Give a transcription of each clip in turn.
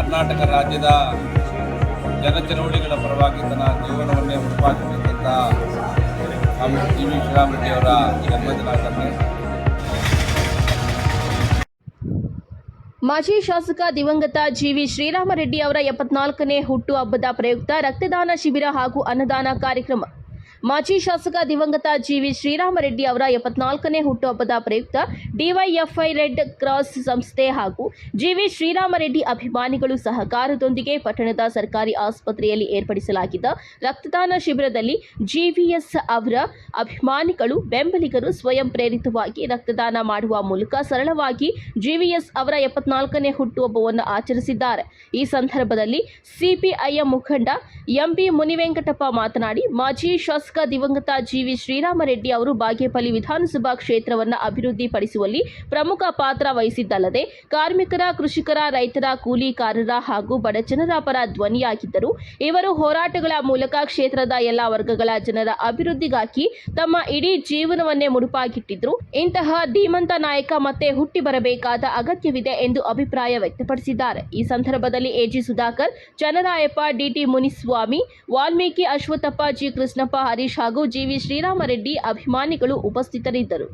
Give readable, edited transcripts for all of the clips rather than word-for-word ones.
ಕರ್ನಾಟಕ ರಾಜ್ಯದ ಜನಚಳವಳಿಗಳ ಪರವಾಗಿ ತನ್ನ ಜೀವನವನ್ನೇ ಮುಡುಪಾಗಿರ್ತಕ್ಕಂಥ ಜಿ ವಿ ಶ್ರೀರಾಮರೆಡ್ಡಿ ಅವರ ಜನ್ಮದಿನಾಚರಣೆ. ಮಾಜಿ ಶಾಸಕ ದಿವಂಗತ ಜಿವಿ ಶ್ರೀರಾಮರೆಡ್ಡಿ ಅವರ 74ನೇ ಹುಟ್ಟುಹಬ್ಬದ ಪ್ರಯುಕ್ತ ರಕ್ತದಾನ ಶಿಬಿರ ಹಾಗೂ ಅನ್ನದಾನ ಕಾರ್ಯಕ್ರಮ. ಮಾಜಿ ಶಾಸಕ ದಿವಂಗತ ಜಿವಿ ಶ್ರೀರಾಮರೆಡ್ಡಿ ಅವರ 74ನೇ ಹುಟ್ಟುಹಬ್ಬದ ಪ್ರಯುಕ್ತ ಡಿವೈಎಫ್ಐ ರೆಡ್ ಕ್ರಾಸ್ ಸಂಸ್ಥೆ ಹಾಗೂ ಜಿವಿ ಶ್ರೀರಾಮರೆಡ್ಡಿ ಅಭಿಮಾನಿಗಳು ಸಹಕಾರದೊಂದಿಗೆ ಪಟ್ಟಣದ ಸರ್ಕಾರಿ ಆಸ್ಪತ್ರೆಯಲ್ಲಿ ಏರ್ಪಡಿಸಲಾಗಿದ್ದ ರಕ್ತದಾನ ಶಿಬಿರದಲ್ಲಿ ಜಿವಿಎಸ್ ಅವರ ಅಭಿಮಾನಿಗಳು ಬೆಂಬಲಿಗರು ಸ್ವಯಂ ಪ್ರೇರಿತವಾಗಿ ರಕ್ತದಾನ ಮಾಡುವ ಮೂಲಕ ಸರಳವಾಗಿ ಜಿವಿಎಸ್ ಅವರ 74ನೇ ಹುಟ್ಟುಹಬ್ಬವನ್ನು ಆಚರಿಸಿದ್ದಾರೆ. ಈ ಸಂದರ್ಭದಲ್ಲಿ ಸಿಪಿಐಎಂ ಮುಖಂಡ ಎಂಪಿ ಮುನಿವೆಂಕಟಪ್ಪ ಮಾತನಾಡಿ, ಮಾಜಿ ಶಾಸಕ ದಿವಂಗತ ಜಿವಿ ಶ್ರೀರಾಮರೆಡ್ಡಿ ಅವರು ಬಾಗೇಪಲ್ಲಿ ವಿಧಾನಸಭಾ ಕ್ಷೇತ್ರವನ್ನು ಅಭಿವೃದ್ಧಿಪಡಿಸುವಲ್ಲಿ ಪ್ರಮುಖ ಪಾತ್ರ ವಹಿಸಿದ್ದಲ್ಲದೆ ಕಾರ್ಮಿಕರ, ಕೃಷಿಕರ, ರೈತರ, ಕೂಲಿಕಾರರ ಹಾಗೂ ಬಡಜನರ ಪರ ಧ್ವನಿಯಾಗಿದ್ದರು. ಇವರು ಹೋರಾಟಗಳ ಮೂಲಕ ಕ್ಷೇತ್ರದ ಎಲ್ಲ ವರ್ಗಗಳ ಜನರ ಅಭಿವೃದ್ಧಿಗಾಗಿ ತಮ್ಮ ಇಡೀ ಜೀವನವನ್ನೇ ಮುಡುಪಾಗಿಟ್ಟಿದ್ರು. ಇಂತಹ ಧೀಮಂತ ನಾಯಕ ಮತ್ತೆ ಹುಟ್ಟಿ ಬರಬೇಕಾದ ಅಗತ್ಯವಿದೆ ಎಂದು ಅಭಿಪ್ರಾಯ ವ್ಯಕ್ತಪಡಿಸಿದ್ದಾರೆ. ಈ ಸಂದರ್ಭದಲ್ಲಿ AG Sudhakar, Channarayappa, DT Muniswamy, Valmiki, Ashwathappa, G Krishnappa, Harish ಹಾಗೂ ಜಿವಿ ಶ್ರೀರಾಮರೆಡ್ಡಿ ಅಭಿಮಾನಿಗಳು ಉಪಸ್ಥಿತರಿದ್ದರು.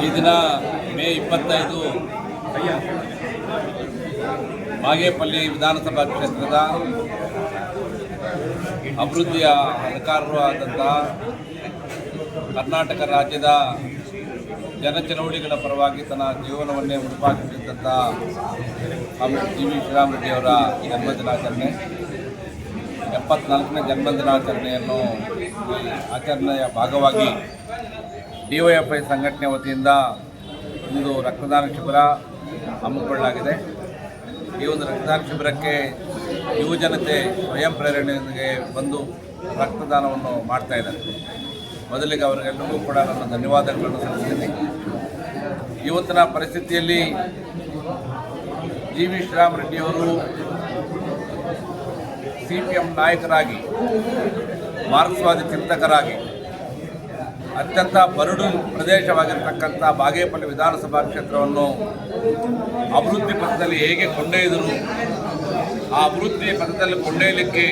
ಈ ದಿನ ಮೇ 25 ಬಾಗೇಪಲ್ಲಿ ವಿಧಾನಸಭಾ ಕ್ಷೇತ್ರದ ಅಭಿವೃದ್ಧಿಯ ಅಧಿಕಾರರು ಆದಂತಹ ಕರ್ನಾಟಕ ರಾಜ್ಯದ ಜನಚಳವಳಿಗಳ ಪರವಾಗಿ ತನ್ನ ಜೀವನವನ್ನೇ ಮುಡುಪಾಗಿಟ್ಟಿದ್ದಂಥ ಜಿ ವಿ ಶ್ರೀರಾಮರೆಡ್ಡಿ ಅವರ ಜನ್ಮದಿನಾಚರಣೆ, 74ನೇ ಜನ್ಮದಿನಾಚರಣೆಯನ್ನು ಆಚರಣೆಯ ಭಾಗವಾಗಿ ಡಿವೈಎಫ್ಐ ಸಂಘಟನೆ ವತಿಯಿಂದ ಇಂದು ರಕ್ತದಾನ ಶಿಬಿರ ಹಮ್ಮಿಕೊಳ್ಳಲಾಗಿದೆ. ಈ ಒಂದು ರಕ್ತದಾನ ಶಿಬಿರಕ್ಕೆ ಯುವಜನತೆ ಸ್ವಯಂ ಪ್ರೇರಣೆಯೊಂದಿಗೆ ಬಂದು ರಕ್ತದಾನವನ್ನು ಮಾಡ್ತಾ ಇದ್ದಾರೆ. ಮೊದಲಿಗೆ ಅವರಿಗೆಲ್ಲರಿಗೂ ಕೂಡ ನನ್ನ ಧನ್ಯವಾದಗಳನ್ನು ಸಲ್ಲಿಸ್ತೀನಿ. ಇವತ್ತಿನ ಪರಿಸ್ಥಿತಿಯಲ್ಲಿ ಜಿ ವಿ ಶ್ರೀರಾಮರೆಡ್ಡಿಯವರು ಸಿಪಿಎಂ ನಾಯಕರಾಗಿ, ಮಾರ್ಕ್ಸ್ವಾದಿ ಚಿಂತಕರಾಗಿ ಅತ್ಯಂತ ಬರಡು ಪ್ರದೇಶವಾಗಿರ್ತಕ್ಕಂಥ ಬಾಗೇಪಲ್ಲಿ ವಿಧಾನಸಭಾ ಕ್ಷೇತ್ರವನ್ನು ಅಭಿವೃದ್ಧಿ ಪಥದಲ್ಲಿ ಹೇಗೆ ಕೊಂಡೊಯ್ದರು, ಆ ಅಭಿವೃದ್ಧಿ ಪಥದಲ್ಲಿ ಕೊಂಡೊಯ್ಯಲಿಕ್ಕೆ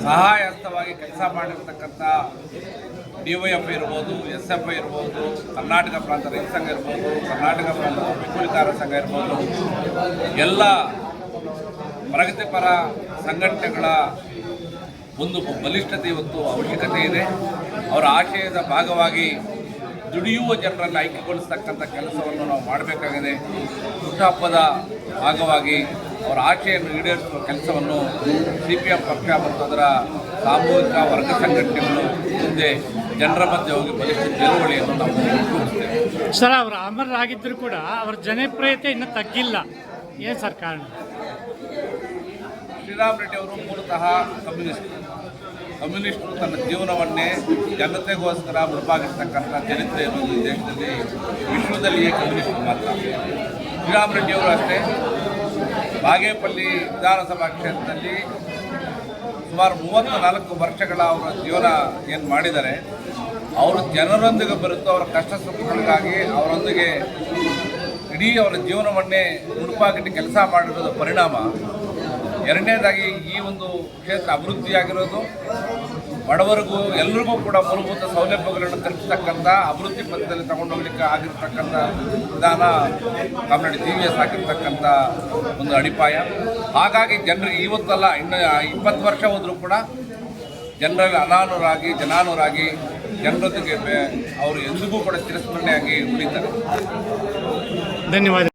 ಸಹಾಯಹಸ್ತವಾಗಿ ಕೆಲಸ ಮಾಡಿರ್ತಕ್ಕಂಥ ಡಿವೈಎಫ್ ಇರ್ಬೋದು, ಎಸ್ಎಫ್ಐ ಇರ್ಬೋದು, ಕರ್ನಾಟಕ ಪ್ರಾಂತ ರೈತ ಸಂಘ ಇರ್ಬೋದು, ಕರ್ನಾಟಕ ಪ್ರಾಂತ ಕೂಲಿಕಾರರ ಸಂಘ ಇರ್ಬೋದು, ಎಲ್ಲ ಪ್ರಗತಿಪರ ಸಂಘಟನೆಗಳ ಒಂದು ಬಲಿಷ್ಠತೆ ಇವತ್ತು ಅವಶ್ಯಕತೆ ಇದೆ. ಅವರ ಆಶಯದ ಭಾಗವಾಗಿ ದುಡಿಯುವ ಜನರನ್ನು ಆಯ್ಕೆಗೊಳಿಸ್ತಕ್ಕಂಥ ಕೆಲಸವನ್ನು ನಾವು ಮಾಡಬೇಕಾಗಿದೆ. ಹುಟ್ಟುಹಬ್ಬದ ಭಾಗವಾಗಿ ಅವರ ಆಶೆಯನ್ನು ಈಡೇರಿಸುವ ಕೆಲಸವನ್ನು ಸಿಪಿಎಂ ಪಕ್ಷ ಮತ್ತು ಅದರ ಸಾಮೂಹಿಕ ವರ್ಗ ಸಂಘಟನೆಗಳು ಮುಂದೆ ಜನರ ಮಧ್ಯೆ ಹೋಗಿ ಬಲಿಷ್ಠ ಚಳುವಳಿಯನ್ನು ನಾವು ರೂಪಿಸ್ತೇವೆ. ಸರ್, ಅವರು ಅಮರರಾಗಿದ್ದರೂ ಕೂಡ ಅವರ ಜನಪ್ರಿಯತೆ ಇನ್ನೂ ತಗ್ಗಿಲ್ಲ. ಏನು ಸರ್ ಕಾರಣ? ಶ್ರೀರಾಮರೆಡ್ಡಿ ಅವರು ಮೂಲತಃ ಕಮ್ಯುನಿಸ್ಟರು ತನ್ನ ಜೀವನವನ್ನೇ ಜನತೆಗೋಸ್ಕರ ಮುಡುಪಾಗಿರ್ತಕ್ಕಂಥ ಚರಿತ್ರೆ ಇರುವುದು ಈ ದೇಶದಲ್ಲಿ, ವಿಶ್ವದಲ್ಲಿಯೇ ಕಮ್ಯುನಿಸ್ಟರು ಮಾತ್ರ. ಶ್ರೀರಾಮರೆಡ್ಡಿಯವರು ಅಷ್ಟೇ ಬಾಗೇಪಲ್ಲಿ ವಿಧಾನಸಭಾ ಕ್ಷೇತ್ರದಲ್ಲಿ ಸುಮಾರು 34 ವರ್ಷಗಳ ಅವರ ಜೀವನ ಏನು ಮಾಡಿದ್ದಾರೆ, ಅವರು ಜನರೊಂದಿಗೆ ಬೆರೆತು ಅವರ ಕಷ್ಟ ಸುಖಗಳಿಗಾಗಿ ಅವರೊಂದಿಗೆ ಇಡೀ ಅವರ ಜೀವನವನ್ನೇ ಮುಡುಪಾಗಿಟ್ಟು ಕೆಲಸ ಮಾಡಿರೋದ ಪರಿಣಾಮ ಎರಡನೇದಾಗಿ ಈ ಒಂದು ಕ್ಷೇತ್ರ ಅಭಿವೃದ್ಧಿಯಾಗಿರೋದು ಬಡವರಿಗೂ ಎಲ್ಲರಿಗೂ ಕೂಡ ಮೂಲಭೂತ ಸೌಲಭ್ಯಗಳನ್ನು ತಲುಪಿಸ್ತಕ್ಕಂಥ ಅಭಿವೃದ್ಧಿ ಪಥದಲ್ಲಿ ತಗೊಂಡೋಗ್ಲಿಕ್ಕೆ ಆಗಿರ್ತಕ್ಕಂಥ ವಿಧಾನ ಕಾಮನಹಳ್ಳಿ GVS ಆಗಿರ್ತಕ್ಕಂಥ ಒಂದು ಅಡಿಪಾಯ. ಹಾಗಾಗಿ ಜನರಿಗೆ ಇವತ್ತಲ್ಲ ಇನ್ನು 20 ವರ್ಷ ಹೋದರೂ ಕೂಡ ಜನರಲ್ಲಿ ಅನಾನುರಾಗಿ ಜನಾನುರಾಗಿ ಜನರೊಂದಿಗೆ ಅವರು ಎಂದಿಗೂ ಕೂಡ ಚಿರಸ್ಮರಣೆಯಾಗಿ ಉಳಿತಾರೆ. ಧನ್ಯವಾದ.